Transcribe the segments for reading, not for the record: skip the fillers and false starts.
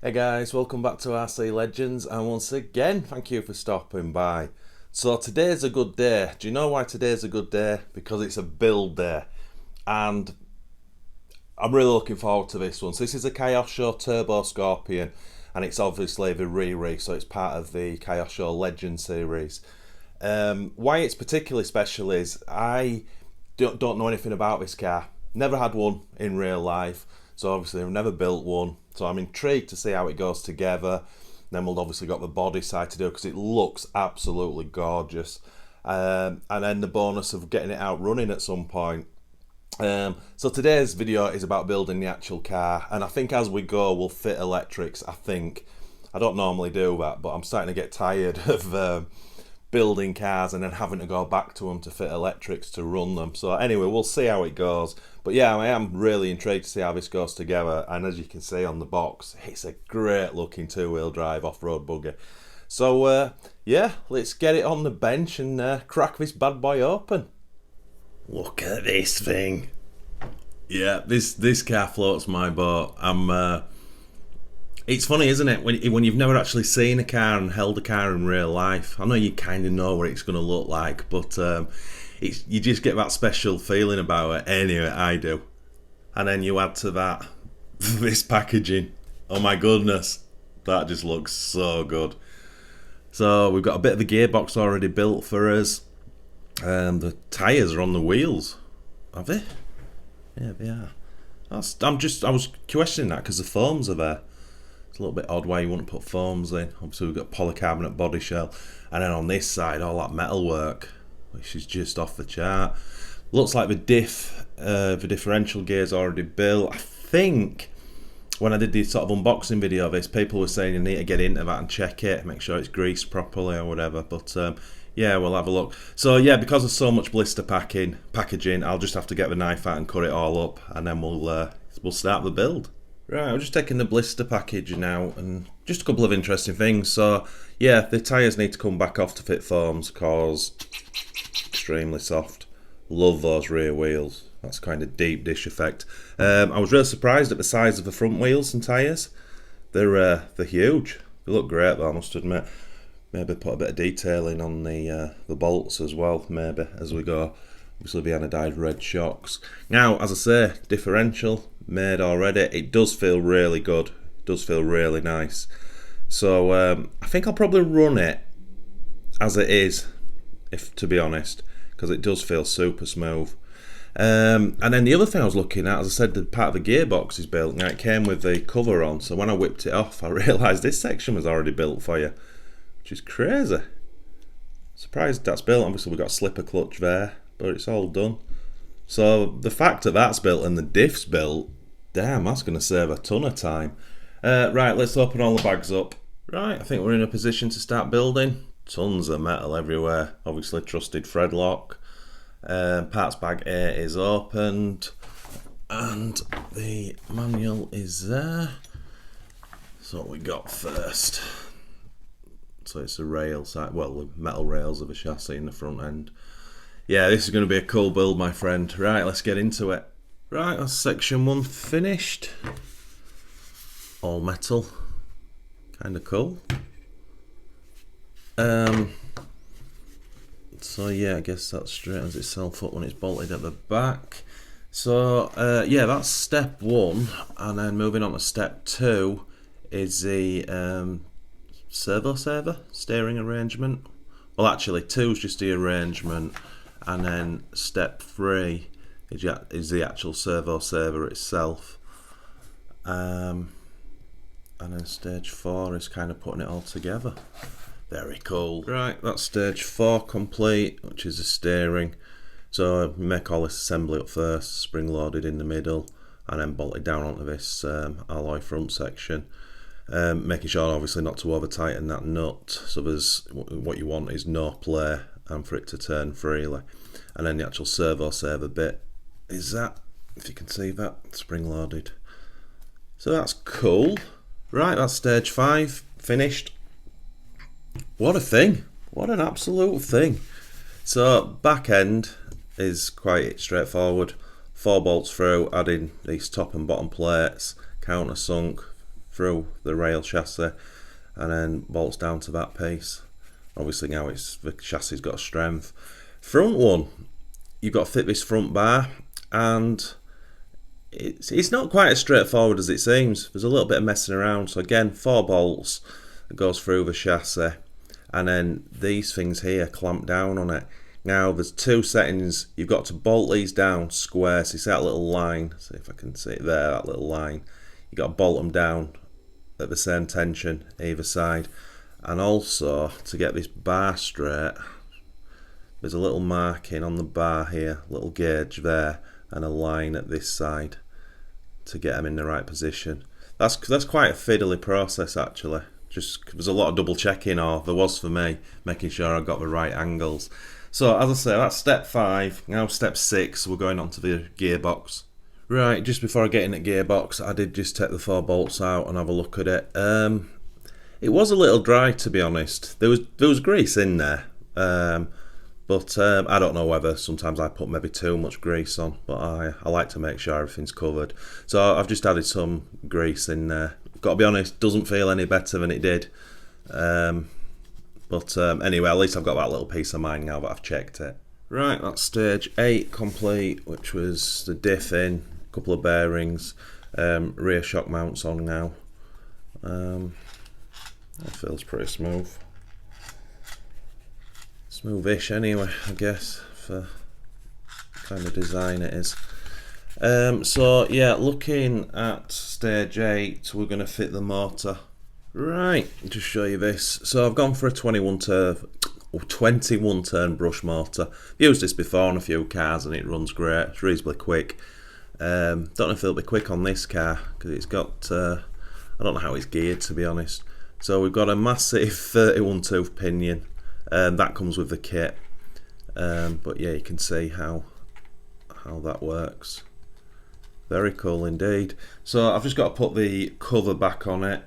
Hey guys, welcome back to RC Legends, and once again, thank you for stopping by. So today's a good day. Do you know why today's a good day? Because it's a build day, and I'm really looking forward to this one. So this is a Kyosho Turbo Scorpion, and it's obviously the re-re, so it's part of the Kyosho Legend series. Why it's particularly special is I don't know anything about this car. Never had one in real life, so obviously I've never built one. So I'm intrigued to see how it goes together. Then we'll obviously got the body side to do because it looks absolutely gorgeous. And then the bonus of getting it out running at some point. So today's video is about building the actual car, and I think as we go we'll fit electrics. I don't normally do that, but I'm starting to get tired of building cars and then having to go back to them to fit electrics to run them. So anyway, we'll see how it goes. But yeah, I am really intrigued to see how this goes together, and as you can see on the box, it's a great looking two-wheel drive off-road buggy. So yeah, let's get it on the bench and crack this bad boy open. Look at this thing. Yeah, this car floats my boat. It's funny, isn't it, when you've never actually seen a car and held a car in real life. I know you kind of know what it's going to look like, but you just get that special feeling about it. Anyway, I do. And then you add to that this packaging. Oh my goodness, that just looks so good. So we've got a bit of the gearbox already built for us. The tyres are on the wheels. Have they? Yeah, they are. I was questioning that because the foams are there. It's a little bit odd why you wouldn't put foams in. Obviously we've got polycarbonate body shell, and then on this side all that metal work, which is just off the chart. Looks like the differential gear's already built. I think when I did the sort of unboxing video of this, people were saying you need to get into that and check it, make sure it's greased properly or whatever. But yeah, we'll have a look. So yeah, because of so much blister packaging, I'll just have to get the knife out and cut it all up, and then we'll start the build. Right, I'm just taking the blister package now, and just a couple of interesting things. So yeah, the tyres need to come back off to fit foams because extremely soft. Love those rear wheels. That's kind of deep dish effect. I was really surprised at the size of the front wheels and tyres. They're huge. They look great though, I must admit. Maybe put a bit of detailing on the bolts as well, maybe, as we go. Obviously the anodized red shocks. Now, as I say, differential made already. It does feel really good. It does feel really nice. So I think I'll probably run it as it is, if to be honest, because it does feel super smooth. And then the other thing I was looking at, as I said, the part of the gearbox is built. Now it came with the cover on, so when I whipped it off, I realised this section was already built for you, which is crazy. Surprised that's built. Obviously we've got a slipper clutch there, but it's all done. So the fact that that's built and the diff's built, damn, that's going to save a ton of time. Right, let's open all the bags up. Right, I think we're in a position to start building. Tons of metal everywhere. Obviously trusted thread lock. Parts bag A is opened, and the manual is there. So what we got first. So it's a rail side, well, the metal rails of a chassis in the front end. Yeah, this is going to be a cool build, my friend. Right, let's get into it. Right, that's section 1 finished. All metal. Kind of cool. So yeah, I guess that straightens itself up when it's bolted at the back. So yeah, that's step 1, and then moving on to step 2 is the servo steering arrangement. Well, actually 2 is just the arrangement, and then step 3 is the actual servo saver itself, and then stage 4 is kind of putting it all together. Very cool. Right, that's stage 4 complete, which is the steering. So make all this assembly up first, spring loaded in the middle, and then bolt it down onto this alloy front section. Making sure obviously not to over tighten that nut, so there's what you want is no play and for it to turn freely. And then the actual servo saver bit is that, if you can see that, spring loaded. So that's cool. Right, that's stage 5 finished. What a thing, what an absolute thing. So back end is quite straightforward. 4 bolts through, adding these top and bottom plates, countersunk, through the rail chassis and then bolts down to that piece. Obviously now the chassis's got strength. Front one, you've got to fit this front bar, and it's not quite as straightforward as it seems. There's a little bit of messing around. So again, 4 bolts that goes through the chassis, and then these things here clamp down on it. Now there's 2 settings. You've got to bolt these down square. So you see that little line, see if I can see it there, that little line. You've got to bolt them down at the same tension either side. And also, to get this bar straight, there's a little marking on the bar here, little gauge there, and a line at this side to get them in the right position. That's quite a fiddly process actually. Just there's a lot of double checking, or there was for me, making sure I got the right angles. So as I say, that's step 5. Now step 6, we're going on to the gearbox. Right, just before I get in the gearbox, I did just take the 4 bolts out and have a look at it. It was a little dry, to be honest. There was grease in there, but I don't know whether sometimes I put maybe too much grease on, but I like to make sure everything's covered. So I've just added some grease in there. Got to be honest, doesn't feel any better than it did. But anyway, at least I've got that little peace of mind now that I've checked it. Right, that's stage 8 complete, which was the diff in, a couple of bearings, rear shock mounts on now. That feels pretty smooth. Smoothish anyway, I guess, for the kind of design it is. So yeah, looking at stage 8, we're going to fit the motor. Right, just show you this. So I've gone for a 21 turn brush motor. I've used this before on a few cars and it runs great. It's reasonably quick. Don't know if it'll be quick on this car because it's got, I don't know how it's geared, to be honest. So we've got a massive 31 tooth pinion. That comes with the kit. But yeah, you can see how that works. Very cool indeed. So I've just got to put the cover back on it.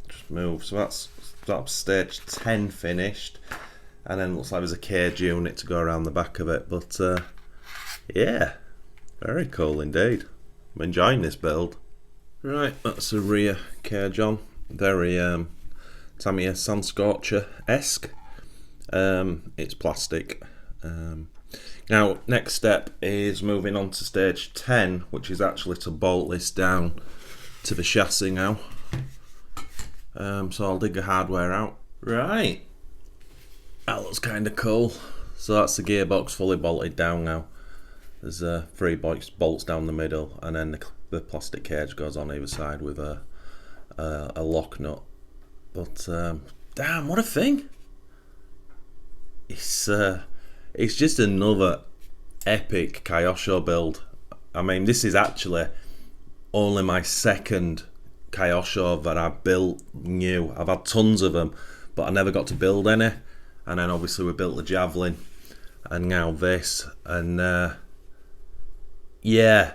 Just move. So that's stage 10 finished, and then looks like there's a cage unit to go around the back of it. But yeah, very cool indeed. I'm enjoying this build. Right, that's the rear cage on. Very Tamiya Sand Scorcher-esque. It's plastic. Now, next step is moving on to stage 10, which is actually to bolt this down to the chassis now. So I'll dig the hardware out. Right, that looks kind of cool. So that's the gearbox fully bolted down now. There's 3 bolts down the middle, and then the plastic cage goes on either side with a lock nut. But damn, what a thing! It's just another epic Kyosho build. I mean, this is actually only my second Kyosho that I built new. I've had tons of them, but I never got to build any. And then obviously we built the Javelin, and now this. And yeah,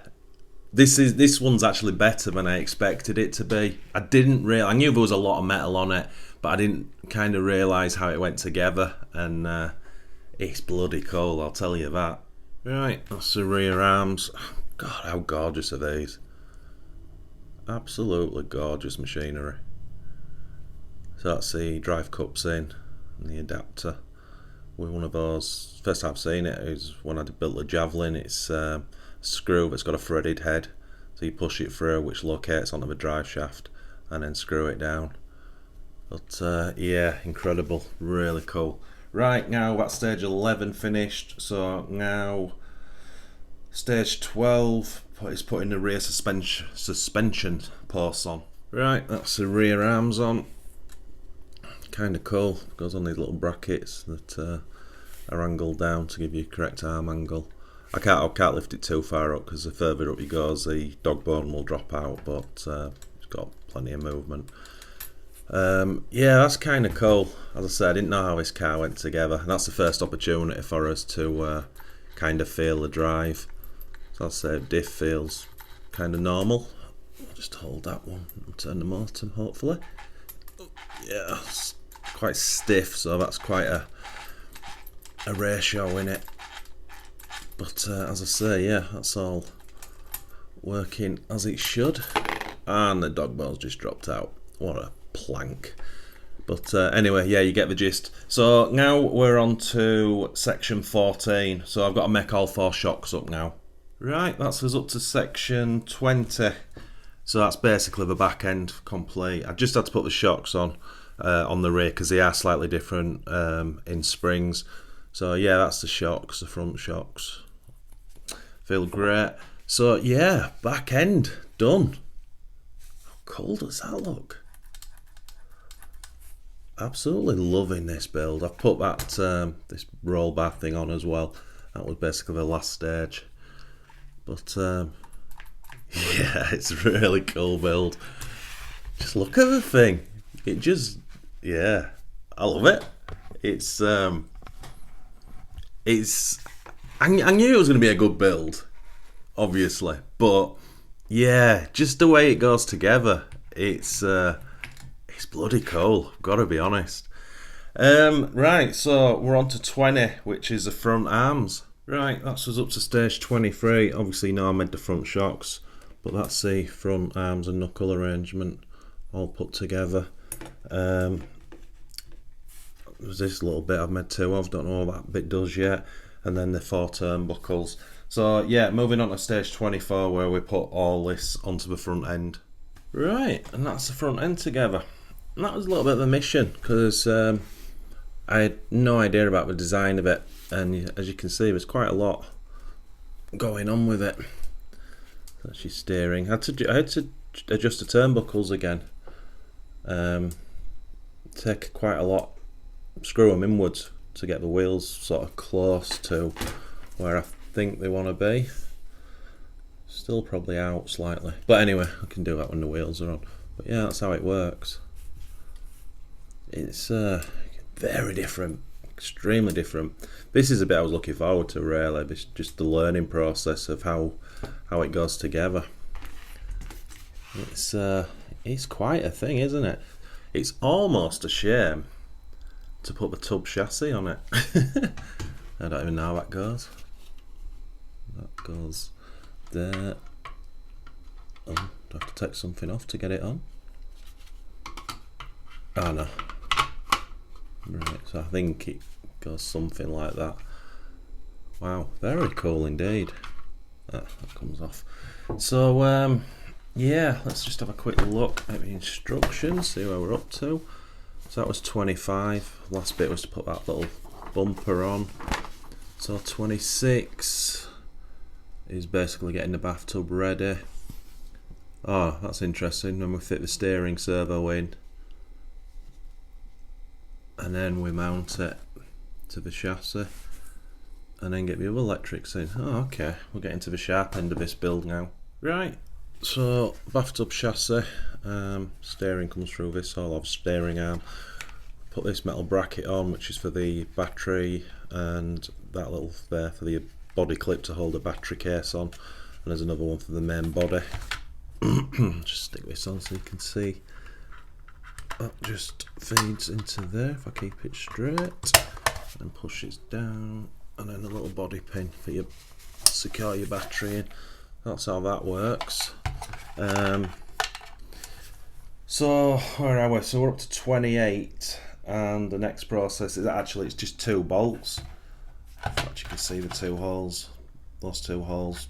this one's actually better than I expected it to be. I knew there was a lot of metal on it, but I didn't kind of realise how it went together. And it's bloody cool, I'll tell you that. Right, that's the rear arms. God, how gorgeous are these? Absolutely gorgeous machinery. So that's the drive cups in and the adapter with one of those. First time I've seen it is when I built the Javelin. It's a screw that's got a threaded head, so you push it through, which locates onto the drive shaft, and then screw it down. But yeah, incredible, really cool. Right, now that's stage 11 finished, so now stage 12 is putting the rear suspension posts on. Right, that's the rear arms on. Kind of cool, goes on these little brackets that are angled down to give you correct arm angle. I can't lift it too far up because the further up you go, the dog bone will drop out, but it's got plenty of movement. Yeah, that's kind of cool. As I said, I didn't know how this car went together, and that's the first opportunity for us to kind of feel the drive. So I'll say diff feels kind of normal. I'll just hold that one and turn the motor, hopefully. Yeah, it's quite stiff, so that's quite a ratio in it. But as I say, yeah, that's all working as it should. and the dog bell's just dropped out. What a plank. But anyway, yeah, you get the gist. So now we're on to section 14. So I've got to make all 4 shocks up now. Right, that's us up to section 20. So that's basically the back end complete. I just had to put the shocks on the rear because they are slightly different in springs. So yeah, that's the shocks, the front shocks. Feel great. So yeah, back end done. How cool does that look? Absolutely loving this build. I've put that this roll bar thing on as well. That was basically the last stage. But yeah, it's a really cool build. Just look at the thing. It just, yeah, I love it. I knew it was going to be a good build, obviously, but yeah, just the way it goes together, it's bloody cool. Gotta be honest. Right, so we're on to 20, which is the front arms. Right, that's us up to stage 23. Obviously, now I made the front shocks, but that's the front arms and knuckle arrangement all put together. There's this little bit I've made 2 of, don't know what that bit does yet, and then the 4 turnbuckles. So yeah, moving on to stage 24 where we put all this onto the front end. Right, and that's the front end together. And that was a little bit of a mission because I had no idea about the design of it, and as you can see there's quite a lot going on with it. That's your steering. I had to adjust the turnbuckles again. Take quite a lot, screw them inwards to get the wheels sort of close to where I think they want to be. Still probably out slightly, but anyway, I can do that when the wheels are on. But yeah, that's how it works. It's very different, extremely different. This is a bit I was looking forward to, really. It's just the learning process of how it goes together. It's quite a thing, isn't it? It's almost a shame to put the tub chassis on it. I don't even know how that goes. That goes there. Oh, do I have to take something off to get it on? Oh no. Right, so I think it goes something like that. Wow, very cool indeed. That comes off. So yeah, let's just have a quick look at the instructions, see where we're up to. So that was 25. Last bit was to put that little bumper on. So 26 is basically getting the bathtub ready. Oh, that's interesting. Then we fit the steering servo in, and then we mount it to the chassis, and then get the other electrics in. Oh, okay. We're getting to the sharp end of this build now. Right. So bathtub chassis, steering comes through this hollow steering arm. Put this metal bracket on, which is for the battery, and that little there for the body clip to hold the battery case on, and there's another one for the main body. Just stick this on so you can see. That just feeds into there if I keep it straight, and push it down, and then a little body pin for you secure your battery in. That's how that works. So where are we? So we're up to 28, and the next process is actually it's just 2 bolts. In fact, you can see the 2 holes. Those 2 holes,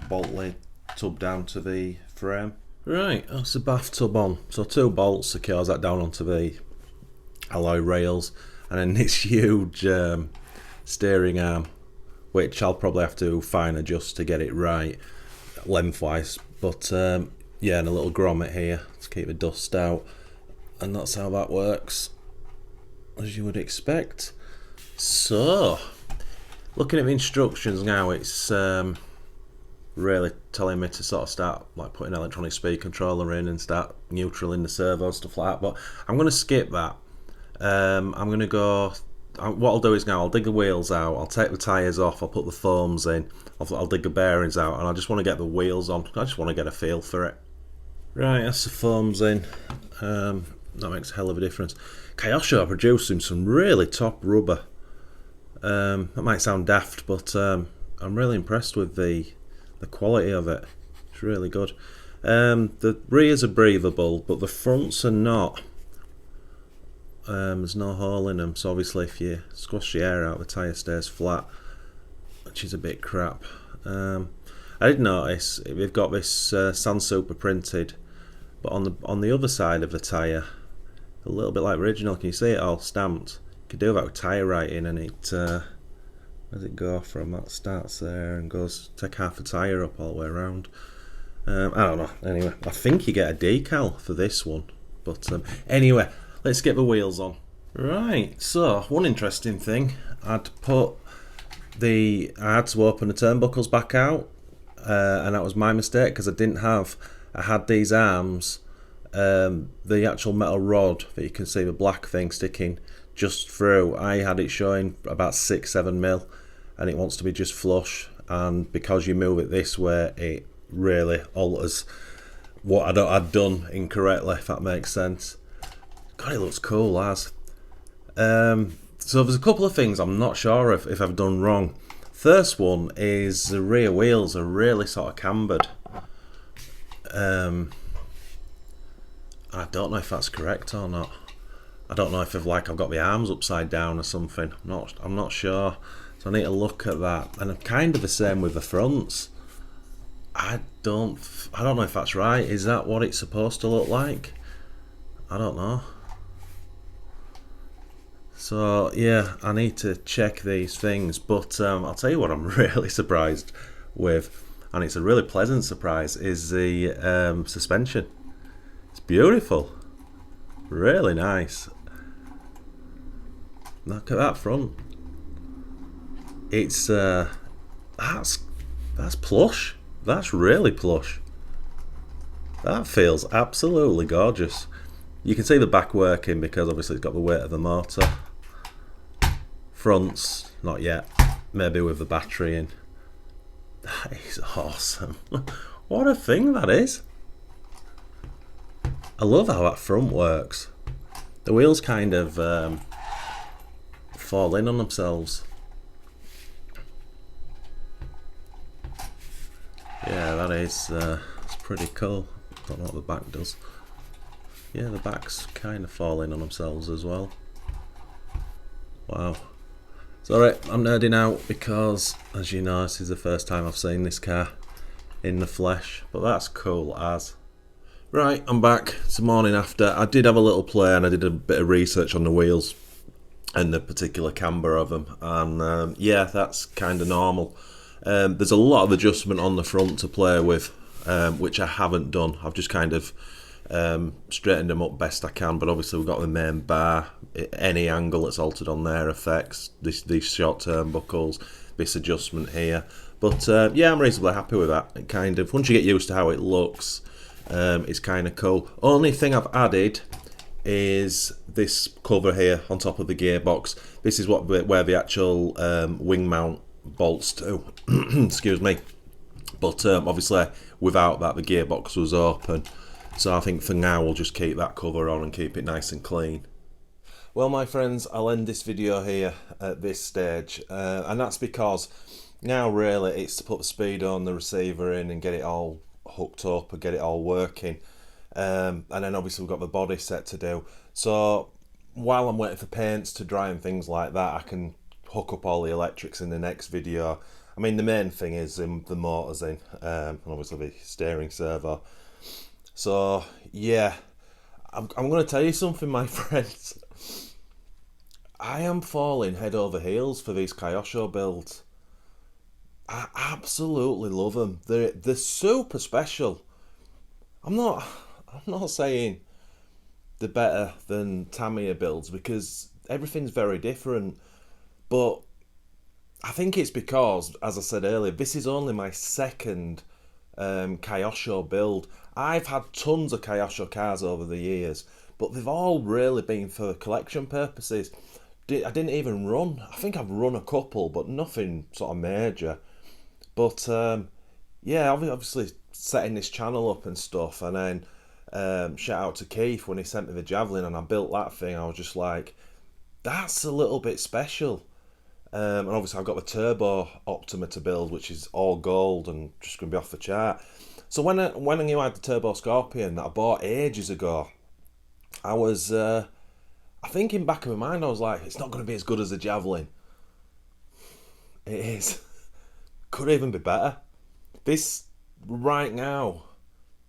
bolt lid, tub down to the frame. Right, that's the bathtub on. So 2 bolts secures that down onto the alloy rails, and then this huge steering arm, which I'll probably have to fine adjust to get it right lengthwise. But yeah, and a little grommet here to keep the dust out, and that's how that works, as you would expect. So, looking at the instructions now, it's really telling me to sort of start like putting electronic speed controller in and start neutral in the servo, stuff like that, but I'm going to skip that. I'm going to go, what I'll do is now I'll dig the wheels out, I'll take the tyres off, I'll put the foams in, I'll dig the bearings out, and I just want to get the wheels on. I just want to get a feel for it. Right, that's the foams in. That makes a hell of a difference. Kyosho are producing some really top rubber. That might sound daft, but I'm really impressed with the quality of it. It's really good. The rears are breathable, but the fronts are not. There's no hole in them, so obviously if you squash the air out, the tyre stays flat, which is a bit crap. I did notice we've got this Sand Super printed, but on the other side of the tyre, a little bit like original. Can you see it all stamped? You could do that with tyre writing, and it where does it go from? That starts there and goes take half a tyre up all the way around. I don't know. Anyway, I think you get a decal for this one, but anyway, let's get the wheels on. Right. So one interesting thing, I had to open the turnbuckles back out, and that was my mistake because I had these arms. The actual metal rod that you can see the black thing sticking just through, I had it showing about 6-7 mil, and it wants to be just flush, and because you move it this way it really alters what I'd done incorrectly, if that makes sense. God, it looks cool as. So there's a couple of things I'm not sure if I've done wrong. First one is the rear wheels are really sort of cambered. I don't know if that's correct or not. I don't know if I've got the arms upside down or something. I'm not sure. So I need to look at that. And I'm kind of the same with the fronts. I don't know if that's right. Is that what it's supposed to look like? I don't know. So yeah, I need to check these things. But I'll tell you what I'm really surprised with, and it's a really pleasant surprise, is the suspension. It's beautiful, really nice. Look at that front. It's that's plush. That's really plush. That feels absolutely gorgeous. You can see the back working because obviously it's got the weight of the motor. Fronts, not yet. Maybe with the battery in. That is awesome. What a thing that is. I love how that front works. The wheels kind of fall in on themselves. Yeah, that is it's pretty cool. Don't know what the back does. Yeah, the backs kind of fall in on themselves as well. Wow. Sorry, I'm nerding out because, as you know, this is the first time I've seen this car in the flesh, but that's cool as. Right, I'm back. It's the morning after. I did have a little play and I did a bit of research on the wheels and the particular camber of them, and yeah, that's kind of normal. There's a lot of adjustment on the front to play with, which I haven't done. I've just kind of straightened them up best I can, but obviously we've got the main bar. Any angle that's altered on there affects these short turnbuckles, this adjustment here. But yeah, I'm reasonably happy with that. It kind of, once you get used to how it looks, it's kind of cool. Only thing I've added is this cover here on top of the gearbox. This is where the actual wing mount bolts to. Excuse me. But obviously without that the gearbox was open, so I think for now we'll just keep that cover on and keep it nice and clean. Well, my friends, I'll end this video here at this stage, and that's because now really it's to put the speed on, the receiver in, and get it all hooked up and get it all working, and then obviously we've got the body set to do. So while I'm waiting for paints to dry and things like that, I can hook up all the electrics in the next video. I mean, the main thing is the motors in, and obviously the steering servo. So yeah, I'm going to tell you something, my friends. I am falling head over heels for these Kyosho builds. I absolutely love them. They're super special. I'm not saying they're better than Tamiya builds because everything's very different, but I think it's because, as I said earlier, this is only my second Kyosho build. I've had tons of Kyosho cars over the years, but they've all really been for collection purposes. I didn't even run. I think I've run a couple, but nothing sort of major. But yeah, obviously setting this channel up and stuff, and then shout out to Keith when he sent me the Javelin and I built that thing. I was just like, that's a little bit special. And obviously I've got the Turbo Optima to build, which is all gold and just going to be off the chart. So when I knew I had the Turbo Scorpion that I bought ages ago, I was I think in back of my mind I was like, it's not going to be as good as the Javelin. It is. Could even be better. This right now,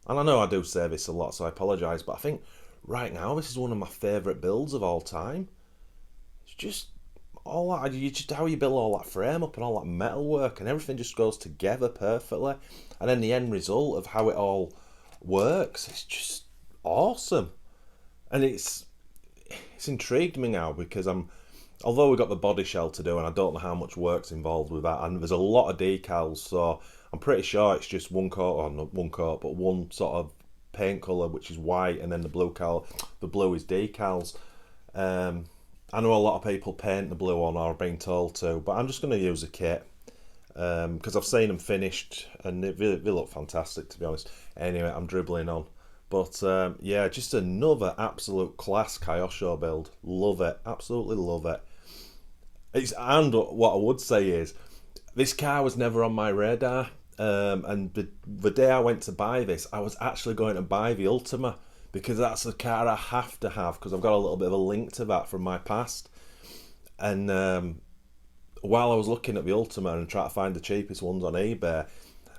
and I know I do say this a lot, so I apologise, but I think right now this is one of my favourite builds of all time. It's just all that, you just how you build all that frame up and all that metal work and everything just goes together perfectly, and then the end result of how it all works, it's just awesome. And it's intrigued me now because although we've got the body shell to do and I don't know how much work's involved with that, and there's a lot of decals, so I'm pretty sure it's just one coat, or not one coat, but one sort of paint colour, which is white, and then the blue is decals. I know a lot of people paint the blue on, or are being told to, but I'm just going to use a kit because I've seen them finished and they look fantastic, to be honest. Anyway, I'm dribbling on. But yeah, just another absolute class Kyosho build. Love it, absolutely love it. And what I would say is, this car was never on my radar. And the day I went to buy this, I was actually going to buy the Ultima because that's the car I have to have because I've got a little bit of a link to that from my past. And while I was looking at the Ultima and trying to find the cheapest ones on eBay,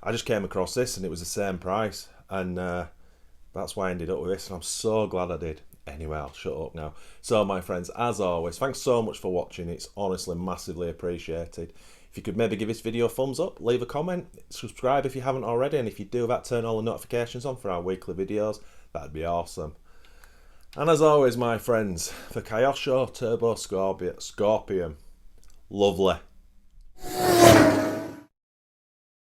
I just came across this and it was the same price. And that's why I ended up with this, and I'm so glad I did. Anyway, I'll shut up now. So, my friends, as always, thanks so much for watching. It's honestly massively appreciated. If you could maybe give this video a thumbs up, leave a comment, subscribe if you haven't already, and if you do that, turn all the notifications on for our weekly videos. That'd be awesome. And as always, my friends, for Kyosho Turbo Scorpion, lovely.